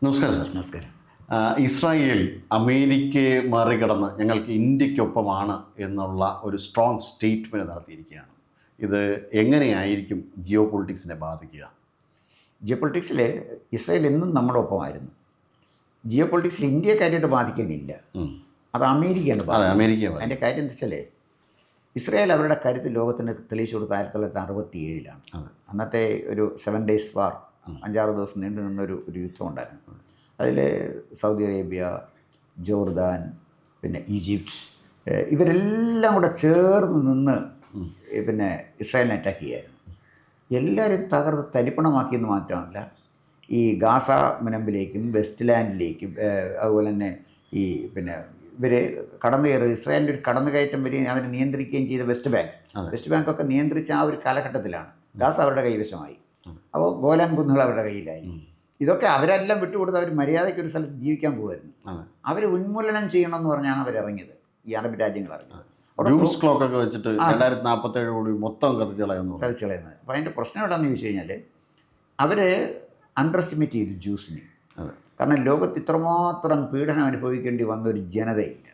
നമസ്കാരം സാർ. നമസ്കാരം. ഇസ്രായേൽ അമേരിക്കയെ മറികടന്ന് ഞങ്ങൾക്ക് ഇന്ത്യക്കൊപ്പമാണ് എന്നുള്ള ഒരു സ്ട്രോങ് സ്റ്റേറ്റ്മെൻറ്റ് നടത്തിയിരിക്കുകയാണ്. ഇത് എങ്ങനെയായിരിക്കും ജിയോ പൊളിറ്റിക്സിനെ ബാധിക്കുക? ജിയോ പൊളിറ്റിക്സിൽ ഇസ്രായേൽ എന്നും നമ്മുടെ ഒപ്പമായിരുന്നു. ജിയോ പൊളിറ്റിക്സിൽ ഇന്ത്യയെ കാര്യമായിട്ട് ബാധിക്കാനില്ല, അത് അമേരിക്കയാണ് അമേരിക്ക. അതിൻ്റെ കാര്യം എന്താ വെച്ചാൽ ഇസ്രായേൽ അവരുടെ കരുത്ത് ലോകത്തിന് തെളിയിച്ചു കൊടുത്ത 1967 അന്നത്തെ ഒരു 7 days വാർ, 5-6 ദിവസം നീണ്ടു നിന്നൊരു യുദ്ധം ഉണ്ടായിരുന്നു. അതിൽ സൗദി അറേബ്യ, ജോർദാൻ, പിന്നെ ഈജിപ്റ്റ്, ഇവരെല്ലാം കൂടെ ചേർന്ന് നിന്ന് പിന്നെ ഇസ്രായേലിനെ അറ്റാക്ക് ചെയ്യായിരുന്നു. എല്ലാവരും തകർത്ത് തരിപ്പണമാക്കിയെന്ന് മാത്രമല്ല, ഈ ഗാസ മുനമ്പിലേക്കും വെസ്റ്റ് ലാൻഡിലേക്കും അതുപോലെ തന്നെ ഈ പിന്നെ ഇവർ കടന്നു കയറി ഇസ്രായേലിൻ്റെ ഒരു കടന്നുകയറ്റം വരികയും അവർ നിയന്ത്രിക്കുകയും ചെയ്ത വെസ്റ്റ് ബാങ്കൊക്കെ നിയന്ത്രിച്ച ആ ഒരു കാലഘട്ടത്തിലാണ് ഗാസ അവരുടെ കൈവശമായി. അപ്പോൾ ഗോലാൻ കുന്നുകൾ അവരുടെ കയ്യിലായി. ഇതൊക്കെ അവരെല്ലാം വിട്ടുകൊടുത്ത് അവർ മര്യാദയ്ക്ക് ഒരു സ്ഥലത്ത് ജീവിക്കാൻ പോകുമായിരുന്നു. അവർ ഉന്മൂലനം ചെയ്യണമെന്ന് പറഞ്ഞാണ് അവരിറങ്ങിയത്, ഈ അറബ് രാജ്യങ്ങൾ ഇറങ്ങിയത്. ക്ലോക്കൊക്കെ വെച്ചിട്ട് 2047 മൊത്തം കത്തിച്ച് കളയുന്നത്. അപ്പോൾ അതിൻ്റെ പ്രശ്നം എവിടെയാണെന്ന് ചോദിച്ചു കഴിഞ്ഞാൽ അവർ അണ്ടർ എസ്റ്റിമേറ്റ് ചെയ്തു ജ്യൂസിനെ. കാരണം ലോകത്ത് ഇത്രമാത്രം പീഡനം അനുഭവിക്കേണ്ടി വന്ന ഒരു ജനതയുമില്ല.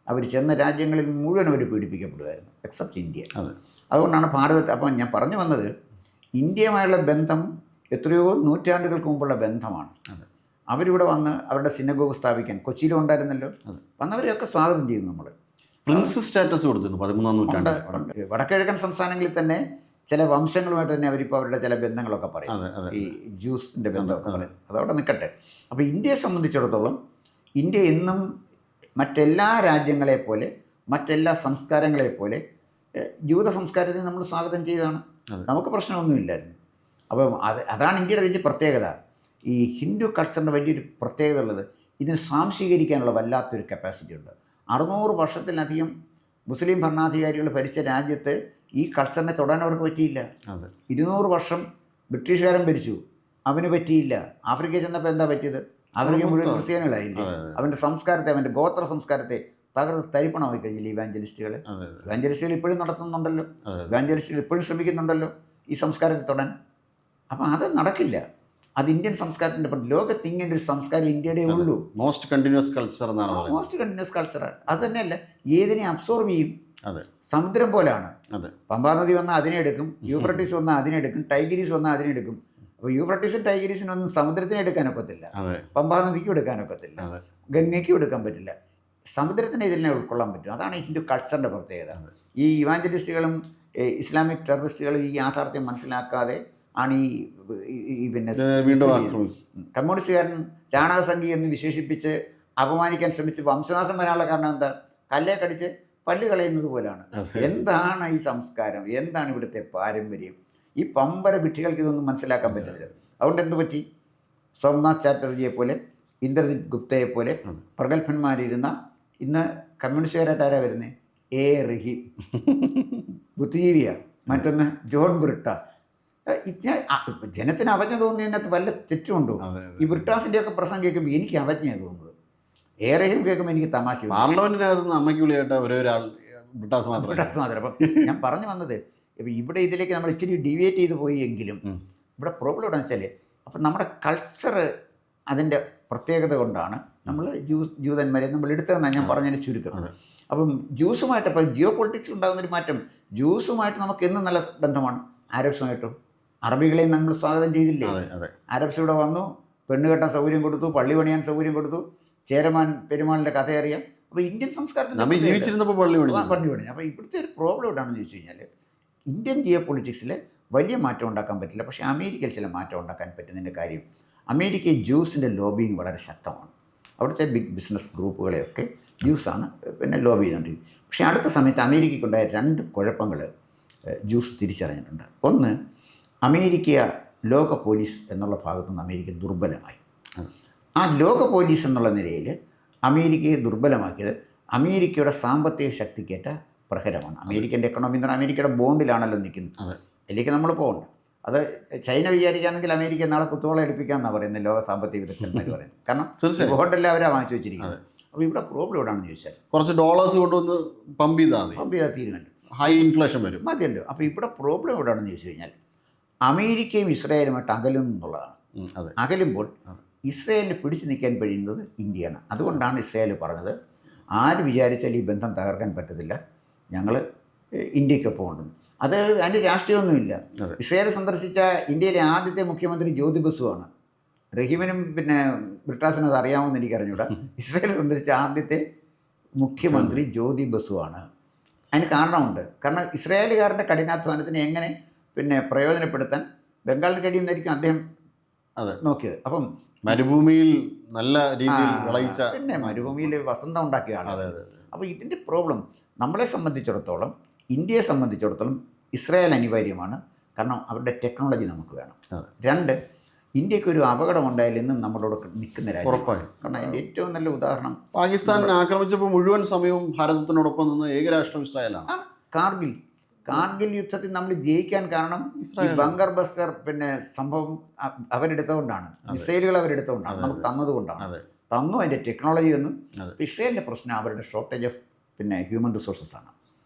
അവർ ചെന്ന രാജ്യങ്ങളിൽ മുഴുവൻ അവർ പീഡിപ്പിക്കപ്പെടുമായിരുന്നു, എക്സെപ്റ്റ് ഇന്ത്യ. അതുകൊണ്ടാണ് അപ്പോൾ ഞാൻ പറഞ്ഞു വന്നത്, ഇന്ത്യയുമായുള്ള ബന്ധം എത്രയോ നൂറ്റാണ്ടുകൾക്ക് മുമ്പുള്ള ബന്ധമാണ്. അവരിവിടെ വന്ന് അവരുടെ സിനഗോഗ് സ്ഥാപിക്കാൻ കൊച്ചിയിലും ഉണ്ടായിരുന്നല്ലോ, വന്നവരെയൊക്കെ സ്വാഗതം ചെയ്യുന്നു. നമ്മൾ പ്രിൻസസ് സ്റ്റാറ്റസ് കൊടുത്തിരുന്നു 13-ാം നൂറ്റാണ്ട്. വടക്കിഴക്കൻ സംസ്ഥാനങ്ങളിൽ തന്നെ ചില വംശങ്ങളുമായിട്ട് തന്നെ അവരിപ്പോൾ അവരുടെ ചില ബന്ധങ്ങളൊക്കെ പറയും, ഈ ജ്യൂസിൻ്റെ ബന്ധമൊക്കെ പറയും. അതവിടെ നിൽക്കട്ടെ. അപ്പോൾ ഇന്ത്യയെ സംബന്ധിച്ചിടത്തോളം ഇന്ത്യ എന്നും മറ്റെല്ലാ രാജ്യങ്ങളെ പോലെ, മറ്റെല്ലാ സംസ്കാരങ്ങളെ പോലെ ജൂത സംസ്കാരത്തെ നമ്മൾ സ്വാഗതം ചെയ്തതാണ്. നമുക്ക് പ്രശ്നമൊന്നുമില്ലായിരുന്നു. അപ്പം അതാണ് ഇന്ത്യയുടെ വലിയ പ്രത്യേകത. ഈ ഹിന്ദു കൾച്ചറിൻ്റെ വലിയൊരു പ്രത്യേകത ഉള്ളത്, ഇതിന് സ്വാംശീകരിക്കാനുള്ള വല്ലാത്തൊരു കപ്പാസിറ്റി ഉണ്ട്. 600 വർഷത്തിലധികം മുസ്ലിം ഭരണാധികാരികൾ ഭരിച്ച രാജ്യത്ത് ഈ കൾച്ചറിനെ തൊടാൻ അവർക്ക് പറ്റിയില്ല. 200 വർഷം ബ്രിട്ടീഷുകാരൻ ഭരിച്ചു, അവന് പറ്റിയില്ല. ആഫ്രിക്കയിൽ ചെന്നപ്പോൾ എന്താ പറ്റിയത്? ആഫ്രിക്ക മുഴുവൻ ക്രിസ്ത്യാനികളായില്ലേ. അവൻ്റെ സംസ്കാരത്തെ, അവൻ്റെ ഗോത്ര സംസ്കാരത്തെ തകർത്ത് തരിപ്പണമായി കഴിഞ്ഞില്ല ഇവാഞ്ചലിസ്റ്റുകൾ ഇപ്പോഴും നടത്തുന്നുണ്ടല്ലോ, ഇവാഞ്ചലിസ്റ്റുകൾ ഇപ്പോഴും ശ്രമിക്കുന്നുണ്ടല്ലോ ഈ സംസ്കാരത്തെ തൊടാൻ. അപ്പം അത് നടക്കില്ല. അത് ഇന്ത്യൻ സംസ്കാരത്തിൻ്റെ ലോകത്ത് ഇങ്ങനെ ഒരു സംസ്കാരം ഇന്ത്യയുടെ ഉള്ളൂ. മോസ്റ്റ് കണ്ടിന്യൂസ് കൾച്ചർ എന്നാണ് പറയുന്നത്. Most continuous culture. അത് തന്നെയല്ല, ഏതിനെ അബ്സോർബ് ചെയ്യും. സമുദ്രം പോലാണ്. പമ്പാ നദി വന്നാൽ അതിനെ എടുക്കും, യൂഫ്രട്ടീസ് വന്നാൽ അതിനെ എടുക്കും, ടൈഗ്രീസ് വന്നാൽ അതിനെ എടുക്കും. അപ്പോൾ യൂഫ്രട്ടീസും ടൈഗ്രീസിനൊന്നും സമുദ്രത്തിന് എടുക്കാനൊക്കത്തില്ല, പമ്പാ നദിക്കും എടുക്കാനൊക്കത്തില്ല, ഗംഗയ്ക്കും എടുക്കാൻ പറ്റില്ല. സമുദ്രത്തിന് ഇതിനെ ഉൾക്കൊള്ളാൻ പറ്റും. അതാണ് ഹിന്ദു കൾച്ചറിൻ്റെ പ്രത്യേകത. ഈ ഇവാഞ്ചലിസ്റ്റുകളും ഇസ്ലാമിക് ടെററിസ്റ്റുകളും ഈ യാഥാർത്ഥ്യം മനസ്സിലാക്കാതെ ആണ് ഈ പിന്നെ കമ്മ്യൂണിസ്റ്റുകാരൻ ചാണകസംഖി എന്ന് വിശേഷിപ്പിച്ച് അപമാനിക്കാൻ ശ്രമിച്ച് വംശനാശം വരാനുള്ള കാരണം എന്താ? കല്ലേ കടിച്ച് പല്ല് കളയുന്നത് പോലെയാണ്. എന്താണ് ഈ സംസ്കാരം? എന്താണ് ഇവിടുത്തെ പാരമ്പര്യം? ഈ പമ്പര വിഡ്ഢികൾക്ക് ഇതൊന്നും മനസ്സിലാക്കാൻ പറ്റുന്നില്ല. അതുകൊണ്ട് എന്ത് പറ്റി? സോംനാഥ് ചാറ്റർജിയെ പോലെ, ഇന്ദ്രജിത് ഗുപ്തയെ പോലെ പ്രഗത്ഭന്മാരിരുന്ന ഇന്ന് കമ്മ്യൂണിസ്റ്റുകാരായിട്ട് ആരാ വരുന്നത്? എ റഹീം ബുദ്ധിജീവിയാണ്. മറ്റൊന്ന് ജോൺ ബ്രിട്ടാസ്. ജനത്തിന് അവജ്ഞ തോന്നിയതിനകത്ത് വല്ല തെറ്റുമുണ്ടോ? ഈ ബ്രിട്ടാസിൻ്റെയൊക്കെ പ്രസംഗം കേൾക്കുമ്പോൾ എനിക്ക് അവജ്ഞയാണ് തോന്നുന്നത്. എ റഹീം കേൾക്കുമ്പോൾ എനിക്ക് തമാശ. ബ്രിട്ടാസ് മാത്രം. അപ്പം ഞാൻ പറഞ്ഞു വന്നത്, ഇപ്പം ഇവിടെ ഇതിലേക്ക് നമ്മൾ ഇച്ചിരി ഡിവിയേറ്റ് ചെയ്ത് പോയി എങ്കിലും ഇവിടെ പ്രോബ്ലം എന്താണെന്ന് വെച്ചാൽ, അപ്പം നമ്മുടെ കൾച്ചർ അതിൻ്റെ പ്രത്യേകത കൊണ്ടാണ് നമ്മൾ ജൂതന്മാരെ നമ്മൾ എടുത്തതെന്നാണ് ഞാൻ പറഞ്ഞതിന് ചുരുക്കം. അപ്പം ജ്യൂസുമായിട്ട് ഇപ്പം ജിയോ പൊളിറ്റിക്സിൽ ഉണ്ടാകുന്നൊരു മാറ്റം, ജ്യൂസുമായിട്ട് നമുക്ക് എന്നും നല്ല ബന്ധമാണ്. ആരബ്സുമായിട്ടും അറബികളെയും നമ്മൾ സ്വാഗതം ചെയ്തില്ലേ? ആരബ്സ് ഇവിടെ വന്നു, പെണ്ണ് കെട്ടാൻ സൗകര്യം കൊടുത്തു, പള്ളി പണിയാൻ സൗകര്യം കൊടുത്തു, ചേരമാൻ പെരുമാളിൻ്റെ കഥ അറിയാം. അപ്പോൾ ഇന്ത്യൻ സംസ്കാരത്തിൽ പള്ളി പണി. അപ്പോൾ ഇവിടുത്തെ ഒരു പ്രോബ്ലം എവിടെയാണെന്ന് ചോദിച്ചു കഴിഞ്ഞാൽ, ഇന്ത്യൻ ജിയോ പൊളിറ്റിക്സിൽ വലിയ മാറ്റം ഉണ്ടാക്കാൻ പറ്റില്ല, പക്ഷേ അമേരിക്കയിൽ ചില മാറ്റം ഉണ്ടാക്കാൻ പറ്റുന്നതിൻ്റെ കാര്യം, അമേരിക്കയിൽ ജ്യൂസിൻ്റെ ലോബിങ് വളരെ ശക്തമാണ്. അവിടുത്തെ ബിഗ് ബിസിനസ് ഗ്രൂപ്പുകളെയൊക്കെ ജ്യൂസാണ് പിന്നെ ലോബി ചെയ്തുകൊണ്ടിരിക്കുന്നത്. പക്ഷേ അടുത്ത സമയത്ത് അമേരിക്കയ്ക്കുണ്ടായ 2 കുഴപ്പങ്ങൾ ജ്യൂസ് തിരിച്ചറിഞ്ഞിട്ടുണ്ട്. ഒന്ന്, അമേരിക്ക ലോക പോലീസ് എന്നുള്ള ഭാഗത്തുനിന്ന് അമേരിക്ക ദുർബലമായി. ആ ലോക പോലീസ് എന്നുള്ള നിലയിൽ അമേരിക്കയെ ദുർബലമാക്കിയത് അമേരിക്കയുടെ സാമ്പത്തിക ശക്തിക്കേറ്റ പ്രഹരമാണ്. അമേരിക്കൻ്റെ എക്കണോമി എന്ന് പറഞ്ഞാൽ അമേരിക്കയുടെ ബോണ്ടിലാണല്ലോ നിൽക്കുന്നത്. അതിലേക്ക് നമ്മൾ പോകണ്ട. അത് ചൈന വിചാരിക്കുകയാണെങ്കിൽ അമേരിക്ക നാളെ കുത്തുവള എടുപ്പിക്കാമെന്നാണ് പറയുന്നത് ലോക സാമ്പത്തിക വിദഗ്ധന്മാർ പറയുന്നത്. കാരണം ബോണ്ടെല്ലാം അവരാണ് വാങ്ങിച്ചു വെച്ചിരിക്കുന്നത്. അപ്പോൾ ഇവിടെ പ്രോബ്ലം എവിടെയാണെന്ന് ചോദിച്ചാൽ, കുറച്ച് ഡോളേഴ്സ് കൊണ്ടുവന്ന് പമ്പ് ചെയ്താൽ തീരുമല്ലോ, ഹൈ ഇൻഫ്ലേഷൻ വരും, മതിയല്ലോ. അപ്പോൾ ഇവിടെ പ്രോബ്ലം എവിടെയാണെന്ന് ചോദിച്ചു കഴിഞ്ഞാൽ, അമേരിക്കയും ഇസ്രായേലുമായിട്ട് അകലുന്നു എന്നുള്ളതാണ്. അതെ. അകലുമ്പോൾ ഇസ്രയേലിന് പിടിച്ചു നിൽക്കാൻ കഴിയുന്നത് ഇന്ത്യയാണ്. അതുകൊണ്ടാണ് ഇസ്രയേൽ പറഞ്ഞത് ആര് വിചാരിച്ചാൽ ഈ ബന്ധം തകർക്കാൻ പറ്റത്തില്ല, ഞങ്ങൾ ഇന്ത്യക്കൊപ്പം ഉണ്ടെന്ന്. അത് അതിൻ്റെ രാഷ്ട്രീയമൊന്നുമില്ല. ഇസ്രയേൽ സന്ദർശിച്ച ഇന്ത്യയിലെ ആദ്യത്തെ മുഖ്യമന്ത്രി ജ്യോതി ബസുവാണ്. റഹീമിനും പിന്നെ ബ്രിട്ടാസിനും അത് അറിയാമെന്ന് എനിക്ക് അറിഞ്ഞൂടാ. ഇസ്രയേൽ സന്ദർശിച്ച ആദ്യത്തെ മുഖ്യമന്ത്രി ജ്യോതി ബസുവാണ്. അതിന് കാരണമുണ്ട്. കാരണം ഇസ്രായേലുകാരുടെ കഠിനാധ്വാനത്തിന് എങ്ങനെ പിന്നെ പ്രയോജനപ്പെടുത്താൻ ബംഗാളിന് കഴിയുന്നതായിരിക്കും അദ്ദേഹം നോക്കിയത്. അപ്പം മരുഭൂമിയിൽ നല്ല രീതിയിൽ വിളയിച്ച, പിന്നെ മരുഭൂമിയിൽ വസന്തം ഉണ്ടാക്കിയ ആളാണ്. അപ്പോൾ ഇതിൻ്റെ പ്രോബ്ലം നമ്മളെ സംബന്ധിച്ചിടത്തോളം, ഇന്ത്യയെ സംബന്ധിച്ചിടത്തോളം ഇസ്രായേൽ അനിവാര്യമാണ്. കാരണം അവരുടെ ടെക്നോളജി നമുക്ക് വേണം. 2, ഇന്ത്യക്ക് ഒരു അപകടം ഉണ്ടായാൽ ഇന്നും നമ്മളോട് നിൽക്കുന്ന രാജ്യം. ഉറപ്പായും. കാരണം അതിൻ്റെ ഏറ്റവും നല്ല ഉദാഹരണം പാകിസ്ഥാൻ ആക്രമിച്ചപ്പോൾ മുഴുവൻ സമയവും ഭാരതത്തിനോടൊപ്പം നിന്ന് ഏകരാഷ്ട്രം ഇസ്രായേലാണ്. കാർഗിൽ യുദ്ധത്തിൽ നമ്മൾ ജയിക്കാൻ കാരണം ഈ ബങ്കർ ബസ്റ്റർ പിന്നെ സംഭവം അവരെടുത്തുകൊണ്ടാണ്, മിസൈലുകൾ അവരെടുത്തുകൊണ്ടാണ്, നമുക്ക് തന്നതുകൊണ്ടാണ്. തന്നു, അതിൻ്റെ ടെക്നോളജി തന്നു. ഇസ്രയേലിൻ്റെ പ്രശ്നം അവരുടെ ഷോർട്ടേജ് ഓഫ് പിന്നെ ഹ്യൂമൻ റിസോഴ്സസ് ആണ്.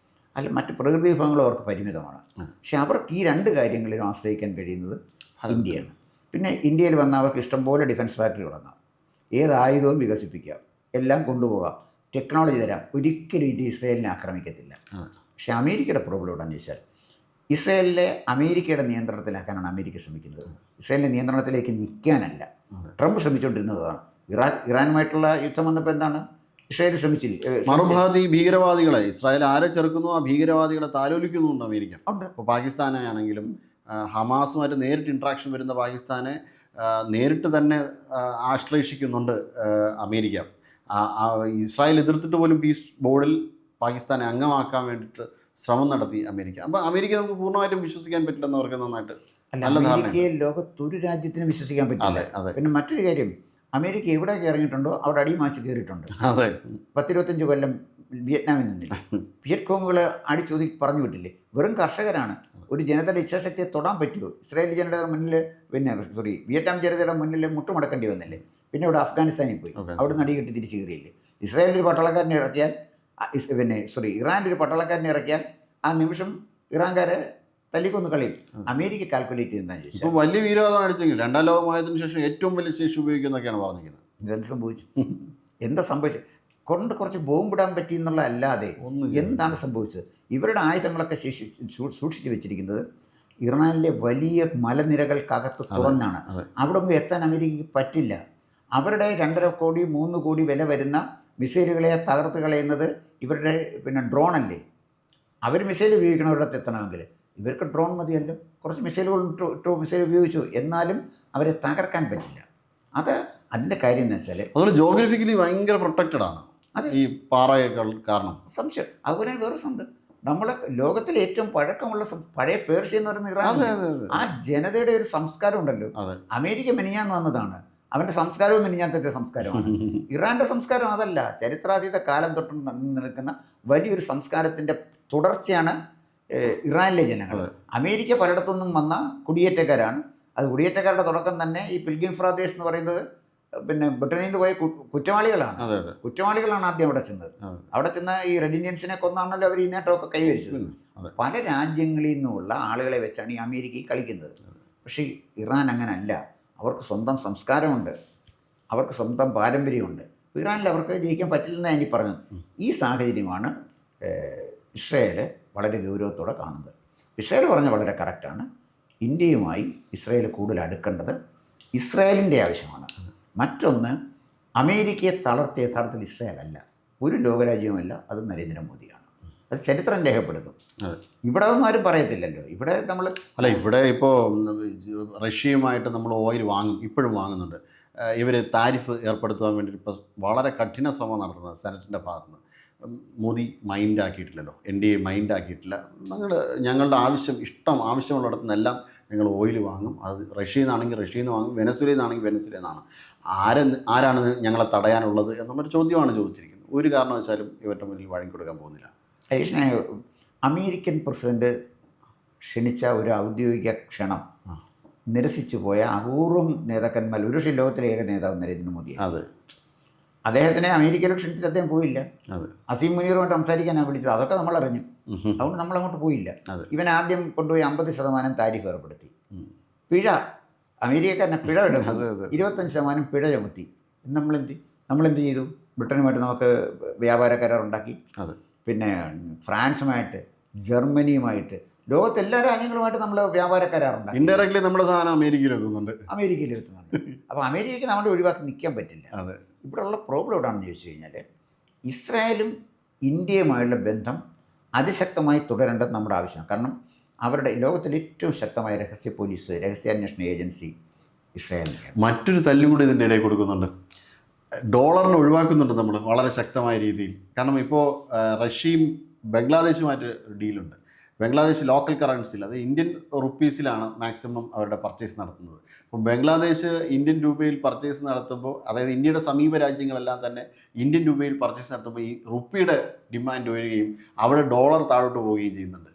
അല്ല, മറ്റ് പ്രകൃതി വിഭവങ്ങളും അവർക്ക് പരിമിതമാണ്. പക്ഷെ അവർക്ക് ഈ 2 കാര്യങ്ങളിലും ആശ്രയിക്കാൻ കഴിയുന്നത് ഇന്ത്യയാണ്. പിന്നെ ഇന്ത്യയിൽ വന്ന അവർക്ക് ഇഷ്ടംപോലെ ഡിഫൻസ് ഫാക്ടറി തുടങ്ങാം, ഏത് ആയുധവും വികസിപ്പിക്കാം, എല്ലാം കൊണ്ടുപോകാം, ടെക്നോളജി തരാം. ഒരിക്കലും ഇന്ത്യ ഇസ്രയേലിനെ ആക്രമിക്കത്തില്ല. പക്ഷേ അമേരിക്കയുടെ പ്രോബ്ലം എന്താണെന്ന് ചോദിച്ചാൽ, ഇസ്രയേലിലെ അമേരിക്കയുടെ നിയന്ത്രണത്തിലാക്കാനാണ് അമേരിക്ക ശ്രമിക്കുന്നത്. ഇസ്രയേലിൻ്റെ നിയന്ത്രണത്തിലേക്ക് നിൽക്കാനല്ല. ട്രംപ് ശ്രമിച്ചുകൊണ്ടിരുന്നതാണ്. ഇറാനുമായിട്ടുള്ള യുദ്ധം വന്നപ്പോൾ എന്താണ് ഇസ്രായേൽ ശ്രമിച്ചില്ല. മറുഭാഗത്ത് ഈ ഭീകരവാദികളെ, ഇസ്രായേൽ ആരെ ചെറുക്കുന്നു ആ ഭീകരവാദികളെ താലോലിക്കുന്നുണ്ട് അമേരിക്ക. ഇപ്പോൾ പാകിസ്ഥാനെ ആണെങ്കിലും ഹമാസുമായിട്ട് നേരിട്ട് ഇൻട്രാക്ഷൻ വരുന്ന പാകിസ്ഥാനെ നേരിട്ട് തന്നെ ആശ്ലേഷിക്കുന്നുണ്ട് അമേരിക്ക. ഇസ്രായേൽ എതിർത്തിട്ട് പോലും പീസ് ബോർഡിൽ പാകിസ്ഥാനെ അംഗമാക്കാൻ വേണ്ടിയിട്ട് ശ്രമം നടത്തി അമേരിക്ക. അപ്പോൾ അമേരിക്ക നമുക്ക് പൂർണ്ണമായിട്ടും വിശ്വസിക്കാൻ പറ്റില്ലെന്ന് അവർക്ക് നന്നായിട്ട് അമേരിക്കയെ ലോകത്തൊരു രാജ്യത്തിനും വിശ്വസിക്കാൻ പറ്റില്ല. പിന്നെ മറ്റൊരു കാര്യം, അമേരിക്ക എവിടെയൊക്കെ ഇറങ്ങിയിട്ടുണ്ടോ അവിടെ അടിമാച്ച് കയറിയിട്ടുണ്ട്. 10-25 കൊല്ലം വിയറ്റ്നാമിൽ നിന്നില്ല. വിയറ്റ്കോങ്ങുകൾ അടിച്ചൊതി പറഞ്ഞു വിട്ടില്ലേ. വെറും കർഷകരാണ്. ഒരു ജനതയുടെ ഇച്ഛാശക്തിയെ തൊടാൻ പറ്റുമോ? ഇസ്രായേൽ ജനതയുടെ മുന്നിൽ പിന്നെ വിയറ്റ്നാം ജനതയുടെ മുന്നിൽ മുട്ടുമടക്കേണ്ടി വന്നില്ലേ. പിന്നെ ഇവിടെ അഫ്ഗാനിസ്ഥാനിൽ പോയി, അവിടെ നിന്ന് അടികെട്ടി തിരിച്ചു കയറിയില്ലേ. ഇസ്രായേലിൽ ഒരു പട്ടാളക്കാരനെ ഇറക്കിയാൽ ഇറാനിൽ ഒരു പട്ടാളക്കാരനെ ഇറക്കിയാൽ ആ നിമിഷം ഇറാൻകാരെ തല്ലിക്കൊന്ന് കളയും. അമേരിക്ക കാൽക്കുലേറ്റ് ചെയ്യുന്നതാണെന്ന് ചോദിച്ചാൽ ഇപ്പോൾ വലിയ വീരവാദം അടിച്ചെങ്കിൽ 2ാം ലോകമായതിനു ശേഷം ഏറ്റവും വലിയ ശേഷി ഉപയോഗിക്കുന്നതൊക്കെയാണ് പറഞ്ഞിരിക്കുന്നത്. എന്ത് സംഭവിച്ചു? എന്താ സംഭവിച്ചത്? കുറച്ച് ബോംബിടാൻ പറ്റി എന്നുള്ള അല്ലാതെ എന്താണ് സംഭവിച്ചത്? ഇവരുടെ ആയുധങ്ങളൊക്കെ സൂക്ഷിച്ചു വെച്ചിരിക്കുന്നത് ഇറാനിലെ വലിയ മലനിരകൾക്കകത്ത് തുറന്നാണ്. അവിടെ എത്താൻ അമേരിക്കയ്ക്ക് പറ്റില്ല. അവരുടെ 2.5 കോടി 3 കോടി വില വരുന്ന മിസൈലുകളെ തകർത്ത് കളയുന്നത് ഇവരുടെ പിന്നെ ഡ്രോണല്ലേ. അവർ മിസൈൽ ഉപയോഗിക്കണവരുടെ എത്തണമെങ്കിൽ ഇവർക്ക് ഡ്രോൺ മതിയല്ലോ. കുറച്ച് മിസൈലുകൾ മിസൈൽ ഉപയോഗിച്ചു, എന്നാലും അവരെ തകർക്കാൻ പറ്റില്ല. അതിൻ്റെ കാര്യം എന്ന് വെച്ചാൽ അതുപോലെ ജോഗ്രഫിക്കലി ഭയങ്കര പ്രൊട്ടക്റ്റഡ് ആണ് ഈ പാറകൾ കാരണം. സംശയം. അതുപോലെ വേറെ സംഭവം, നമ്മളെ ലോകത്തിലെ ഏറ്റവും പഴക്കമുള്ള പഴയ പേർഷ്യ എന്ന് പറയുന്ന ഇറാൻ, ആ ജനതയുടെ ഒരു സംസ്കാരം ഉണ്ടല്ലോ. അമേരിക്ക മെനിഞ്ഞാന്ന് വന്നതാണ്, അവൻ്റെ സംസ്കാരവും മെനിഞ്ഞാത്തത്തെ സംസ്കാരമാണ്. ഇറാൻ്റെ സംസ്കാരം അതല്ല. ചരിത്രാതീത കാലം തൊട്ട് നിൽക്കുന്ന വലിയൊരു സംസ്കാരത്തിൻ്റെ തുടർച്ചയാണ് ഇറാനിലെ ജനങ്ങൾ. അമേരിക്ക പലയിടത്തുനിന്നും വന്ന കുടിയേറ്റക്കാരാണ്. അത് കുടിയേറ്റക്കാരുടെ തുടക്കം തന്നെ ഈ പിൽഗ്രിം ബ്രദേഴ്സ് എന്ന് പറയുന്നത് പിന്നെ ബ്രിട്ടനിൽ നിന്ന് പോയ കുറ്റവാളികളാണ് ആദ്യം അവിടെ ചെന്നത്. അവിടെ ചെന്ന ഈ റെഡ് ഇന്ത്യൻസിനെ കൊന്നാണല്ലോ അവർ ഈ നേട്ടമൊക്കെ കൈവരിച്ചത്. പല രാജ്യങ്ങളിൽ നിന്നുള്ള ആളുകളെ വെച്ചാണ് ഈ അമേരിക്ക കളിക്കുന്നത്. പക്ഷേ ഇറാൻ അങ്ങനല്ല. അവർക്ക് സ്വന്തം സംസ്കാരമുണ്ട്, അവർക്ക് സ്വന്തം പാരമ്പര്യമുണ്ട്. ഇറാനിൽ അവർക്ക് ജയിക്കാൻ പറ്റില്ലെന്നാണ് എനിക്ക് പറഞ്ഞത്. ഈ സാഹചര്യമാണ് ഇസ്രായേൽ വളരെ ഗൗരവത്തോടെ കാണുന്നത്. ഇസ്രായേൽ പറഞ്ഞ വളരെ കറക്റ്റാണ്. ഇന്ത്യയുമായി ഇസ്രായേൽ കൂടുതൽ അടുക്കേണ്ടത് ഇസ്രായേലിൻ്റെ ആവശ്യമാണ്. മറ്റൊന്ന്, അമേരിക്കയെ തളർത്തിയ യഥാർത്ഥത്തിൽ ഇസ്രായേൽ അല്ല, ഒരു ലോകരാജ്യവുമല്ല, അത് നരേന്ദ്രമോദിയാണ്. അത് ചരിത്രം രേഖപ്പെടുത്തും. ഇവിടെ ഒന്നും ആരും പറയത്തില്ലല്ലോ. ഇവിടെ ഇവിടെ ഇപ്പോൾ റഷ്യയുമായിട്ട് നമ്മൾ ഓയിൽ വാങ്ങും, ഇപ്പോഴും വാങ്ങുന്നുണ്ട്. ഇവർ താരിഫ് ഏർപ്പെടുത്തുവാൻ വേണ്ടിയിട്ട് ഇപ്പോൾ വളരെ കഠിന ശ്രമം നടത്തുന്നത് സെനറ്റിൻ്റെ ഭാഗത്തുനിന്ന്. മോദി മൈൻഡ് ആക്കിയിട്ടില്ലല്ലോ, NDA മൈൻഡ് ആക്കിയിട്ടില്ല. ഞങ്ങളുടെ ആവശ്യമുള്ളിടത്തു നിന്നെല്ലാം ഞങ്ങൾ ഓയിൽ വാങ്ങും. അത് റഷ്യയിൽ നിന്നാണെങ്കിൽ റഷ്യയിൽ നിന്ന് വാങ്ങും, വെനസ്വേലയിൽ നിന്നാണെങ്കിൽ വെനസ്വേലയിൽ നിന്നാണ്. ആരാണ് ഞങ്ങളെ തടയാനുള്ളത് എന്നുള്ളൊരു ചോദ്യമാണ് ചോദിച്ചിരിക്കുന്നത്. ഒരു കാരണവശാലും ഇവരുടെ മുന്നിൽ വഴങ്ങിക്കൊടുക്കാൻ പോകുന്നില്ല. അമേരിക്കൻ പ്രസിഡന്റ് ക്ഷണിച്ച ഒരു ഔദ്യോഗിക ക്ഷണം നിരസിച്ചു പോയ അപൂർവം നേതാക്കന്മാർ, ഒരുപക്ഷെ ലോകത്തിലെ ഏക നേതാവ് നരേന്ദ്രമോദിയാണ്. അദ്ദേഹത്തിനെ അമേരിക്കയിലെ ക്ഷണിച്ചിട്ട് അദ്ദേഹം പോയില്ല. അസീം മുനീറുമായിട്ട് സംസാരിക്കാനാണ് വിളിച്ചത്. അതൊക്കെ നമ്മൾ അറിഞ്ഞു. അതുകൊണ്ട് നമ്മളങ്ങോട്ട് പോയില്ല. ഇവൻ ആദ്യം കൊണ്ടുപോയി 50% താരിഫ് ഏർപ്പെടുത്തി. പിഴ അമേരിക്കക്കാരനെ പിഴ എടുത്തു, 25% പിഴ ചുമത്തി. നമ്മളെന്ത് ചെയ്തു? ബ്രിട്ടനുമായിട്ട് നമുക്ക് വ്യാപാര കരാറുണ്ടാക്കി, പിന്നെ ഫ്രാൻസുമായിട്ട്, ജർമ്മനിയുമായിട്ട്, ലോകത്തെല്ലാ രാജ്യങ്ങളുമായിട്ട് നമ്മൾ വ്യാപാര കരാറുണ്ടാക്കി. ഇൻഡയറക്ട്ലി നമ്മുടെ സാധനം അമേരിക്കയിലെത്തുന്നുണ്ട്. അപ്പോൾ അമേരിക്കയ്ക്ക് നമ്മൾ ഒഴിവാക്കി നിൽക്കാൻ പറ്റില്ല. ഇവിടെയുള്ള പ്രോബ്ലം എവിടെയാണെന്ന് ചോദിച്ചു കഴിഞ്ഞാൽ, ഇസ്രായേലും ഇന്ത്യയുമായുള്ള ബന്ധം അതിശക്തമായി തുടരേണ്ടത് നമ്മുടെ ആവശ്യമാണ്. കാരണം അവരുടെ ലോകത്തിലെ ഏറ്റവും ശക്തമായ രഹസ്യ പോലീസ്, രഹസ്യാന്വേഷണ ഏജൻസി ഇസ്രായേലിൻ്റെയാണ്. മറ്റൊരു തല്ലും കൂടി ഇതിൻ്റെ ഇടയിൽ കൊടുക്കുന്നുണ്ട്. ഡോളറിനെ ഒഴിവാക്കുന്നുണ്ട് നമ്മൾ വളരെ ശക്തമായ രീതിയിൽ. കാരണം ഇപ്പോൾ റഷ്യയും ബംഗ്ലാദേശുമായിട്ട് ഡീലുണ്ട്. ബംഗ്ലാദേശ് ലോക്കൽ കറൻസിയിൽ, അത് ഇന്ത്യൻ റുപ്പീസിലാണ് മാക്സിമം അവരുടെ പർച്ചേസ് നടത്തുന്നത്. അപ്പോൾ ബംഗ്ലാദേശ് ഇന്ത്യൻ രൂപയിൽ പർച്ചേസ് നടത്തുമ്പോൾ, അതായത് ഇന്ത്യയുടെ സമീപ രാജ്യങ്ങളെല്ലാം തന്നെ ഇന്ത്യൻ രൂപയിൽ പർച്ചേസ് നടത്തുമ്പോൾ ഈ റുപ്പിയുടെ ഡിമാൻഡ് വരികയും അവിടെ ഡോളർ താഴോട്ട് പോവുകയും ചെയ്യുന്നുണ്ട്.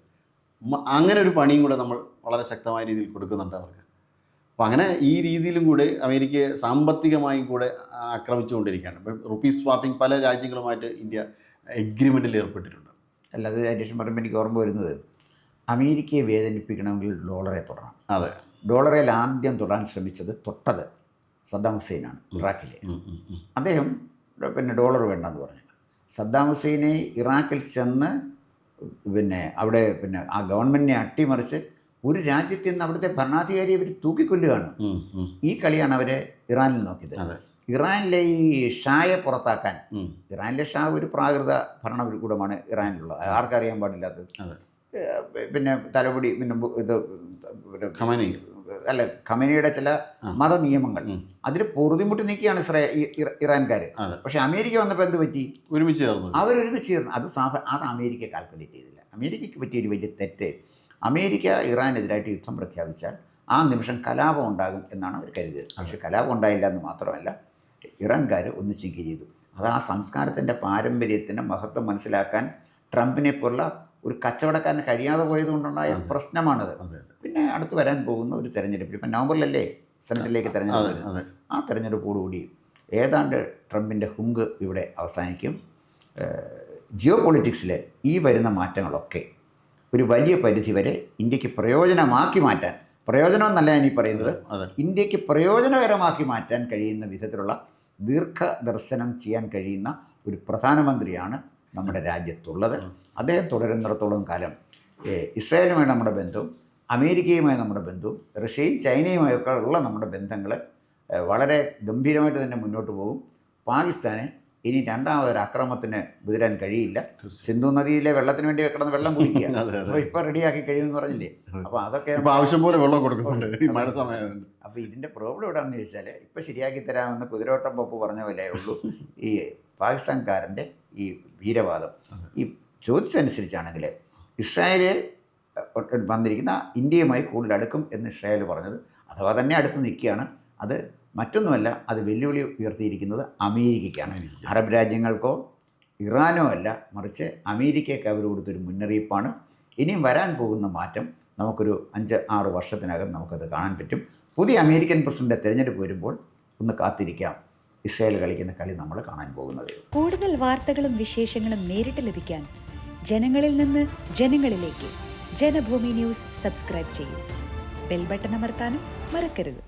അങ്ങനെ ഒരു പണിയും കൂടെ നമ്മൾ വളരെ ശക്തമായ രീതിയിൽ കൊടുക്കുന്നുണ്ട് അവർക്ക്. അപ്പോൾ അങ്ങനെ ഈ രീതിയിലും കൂടെ അമേരിക്കയെ സാമ്പത്തികമായും കൂടെ ആക്രമിച്ചുകൊണ്ടിരിക്കുകയാണ്. ഇപ്പം റുപ്പീ സ്വാപ്പിംഗ് പല രാജ്യങ്ങളുമായിട്ട് ഇന്ത്യ എഗ്രിമെൻറ്റിൽ ഏർപ്പെട്ടിട്ടുണ്ട്. അല്ല, അത് അന്വേഷണം പറയുമ്പോൾ എനിക്ക് ഓർമ്മ വരുന്നത്, അമേരിക്കയെ വേദനിപ്പിക്കണമെങ്കിൽ ഡോളറെ തൊടണം. അതെ, ഡോളറിൽ ആദ്യം തൊട്ടത് സദ്ദാം ഹുസൈനാണ്, ഇറാഖിലെ. അദ്ദേഹം പിന്നെ ഡോളർ വേണ്ടെന്ന് പറഞ്ഞു. സദ്ദാം ഹുസൈനെ ഇറാഖിൽ ചെന്ന് അവിടെ ആ ഗവൺമെൻറ്റിനെ അട്ടിമറിച്ച് ഒരു രാജ്യത്തിൽ നിന്ന് അവിടുത്തെ ഭരണാധികാരിയെ അവർ തൂക്കിക്കൊല്ലുകയാണ്. ഈ കളിയാണ് അവരെ ഇറാനിൽ നോക്കിയത്. ഇറാനിലെ ഈ ഷായെ പുറത്താക്കാൻ, ഇറാനിലെ ഷാ ഒരു പ്രാകൃത ഭരണകൂടമാണ് ഇറാനിലുള്ളത്, ആർക്കറിയാൻ പാടില്ലാത്തത്. പിന്നെ തലപൊടി, പിന്നെ ഇത് ഖമേനിയുടെ ചില മത നിയമങ്ങൾ, അതിൽ പൊറുതിമുട്ടി നിൽക്കുകയാണ് ഇറാൻകാർ. പക്ഷെ അമേരിക്ക വന്നപ്പോൾ എന്ത് പറ്റി? അവരൊരുമിച്ച് ചേർന്നു. അത് അമേരിക്ക കാൽക്കുലേറ്റ് ചെയ്തില്ല. അമേരിക്കയ്ക്ക് പറ്റിയൊരു വലിയ തെറ്റ്, അമേരിക്ക ഇറാനെതിരായിട്ട് യുദ്ധം പ്രഖ്യാപിച്ചാൽ ആ നിമിഷം കലാപം ഉണ്ടാകും എന്നാണ് അവർ കരുതിയത്. പക്ഷേ കലാപം ഉണ്ടായില്ല എന്ന് മാത്രമല്ല, ഇറാൻകാർ ഒന്നിച്ചേക്ക് ചെയ്തു. അത് ആ സംസ്കാരത്തിൻ്റെ പാരമ്പര്യത്തിൻ്റെ മഹത്വം മനസ്സിലാക്കാൻ ട്രംപിനെ പോലുള്ള ഒരു കച്ചവടക്കാരന് കഴിയാതെ പോയതുകൊണ്ടുണ്ടായ പ്രശ്നമാണത്. പിന്നെ അടുത്ത് വരാൻ പോകുന്ന ഒരു തെരഞ്ഞെടുപ്പിൽ, ഇപ്പം നവംബറിലല്ലേ സെനറ്റിലേക്ക് തെരഞ്ഞെടുപ്പ് വരുന്നത്, ആ തെരഞ്ഞെടുപ്പോടുകൂടി ഏതാണ്ട് ട്രംപിൻ്റെ ഹുങ്ക് ഇവിടെ അവസാനിക്കും. ജിയോ പൊളിറ്റിക്സിൽ ഈ വരുന്ന മാറ്റങ്ങളൊക്കെ ഒരു വലിയ പരിധിവരെ ഇന്ത്യക്ക് പ്രയോജനമാക്കി മാറ്റാൻ, പ്രയോജനമെന്നല്ല ഞാനീ പറയുന്നത്, ഇന്ത്യക്ക് പ്രയോജനകരമാക്കി മാറ്റാൻ കഴിയുന്ന വിധത്തിലുള്ള ദീർഘദർശനം ചെയ്യാൻ കഴിയുന്ന ഒരു പ്രധാനമന്ത്രിയാണ് നമ്മുടെ രാജ്യത്തുള്ളത്. അദ്ദേഹം തുടരുന്നിടത്തോളം കാലം ഇസ്രായേലുമായി നമ്മുടെ ബന്ധവും അമേരിക്കയുമായി നമ്മുടെ ബന്ധവും റഷ്യയും ചൈനയുമായൊക്കെ ഉള്ള നമ്മുടെ ബന്ധങ്ങൾ വളരെ ഗംഭീരമായിട്ട് തന്നെ മുന്നോട്ട് പോകും. പാകിസ്ഥാനെ ഇനി രണ്ടാമതൊരു അക്രമത്തിന് മുതിരാൻ കഴിയില്ല. സിന്ധു നദിയിലെ വെള്ളത്തിന് വേണ്ടി കിടന്ന് വെള്ളം കുടിക്കുക, അപ്പോൾ ഇപ്പോൾ റെഡിയാക്കി കഴിയുമെന്ന് പറഞ്ഞില്ലേ. അപ്പോൾ അതൊക്കെ ആവശ്യം പോലെ വെള്ളം കൊടുക്കുന്നുണ്ട് ഈ മഴ സമയം. അപ്പോൾ ഇതിൻ്റെ പ്രോബ്ലം എവിടെയാണെന്ന് ചോദിച്ചാൽ, ഇപ്പോൾ ശരിയാക്കി തരാമെന്ന് കുതിരോട്ടം പപ്പ് പറഞ്ഞ പോലെ ഉള്ളൂ ഈ പാകിസ്ഥാൻകാരൻ്റെ ഈ വീരവാദം. ഈ ചോദിച്ചതനുസരിച്ചാണെങ്കിൽ ഇസ്രായേൽ വന്നിരിക്കുന്ന ഇന്ത്യയുമായി കൂടുതൽ അടുക്കും എന്ന് ഇസ്രായേൽ പറഞ്ഞത്, അഥവാ തന്നെ അടുത്ത് നിൽക്കുകയാണ്. അത് മറ്റൊന്നുമല്ല, അത് വെല്ലുവിളി ഉയർത്തിയിരിക്കുന്നത് അമേരിക്കയ്ക്കാണ്. അറബ് രാജ്യങ്ങൾക്കോ ഇറാനോ അല്ല, മറിച്ച് അമേരിക്കയ്ക്ക് അവർ കൊടുത്തൊരു മുന്നറിയിപ്പാണ്. ഇനിയും വരാൻ പോകുന്ന മാറ്റം നമുക്കൊരു 5-6 വർഷത്തിനകം നമുക്കത് കാണാൻ പറ്റും. പുതിയ അമേരിക്കൻ പ്രസിഡന്റ് തിരഞ്ഞെടുപ്പ് വരുമ്പോൾ ഒന്ന് കാത്തിരിക്കാം, ഇസ്രായേൽ കളിക്കുന്ന കളി നമ്മൾ കാണാൻ പോകുന്നത്. കൂടുതൽ വാർത്തകളും വിശേഷങ്ങളും നേരിട്ട് ലഭിക്കാൻ ജനങ്ങളിൽ നിന്ന് ജനങ്ങളിലേക്ക് ജനഭൂമി ന്യൂസ് സബ്സ്ക്രൈബ് ചെയ്യൂ. ബെൽ ബട്ടൺ അമർത്താനും മറക്കരുത്.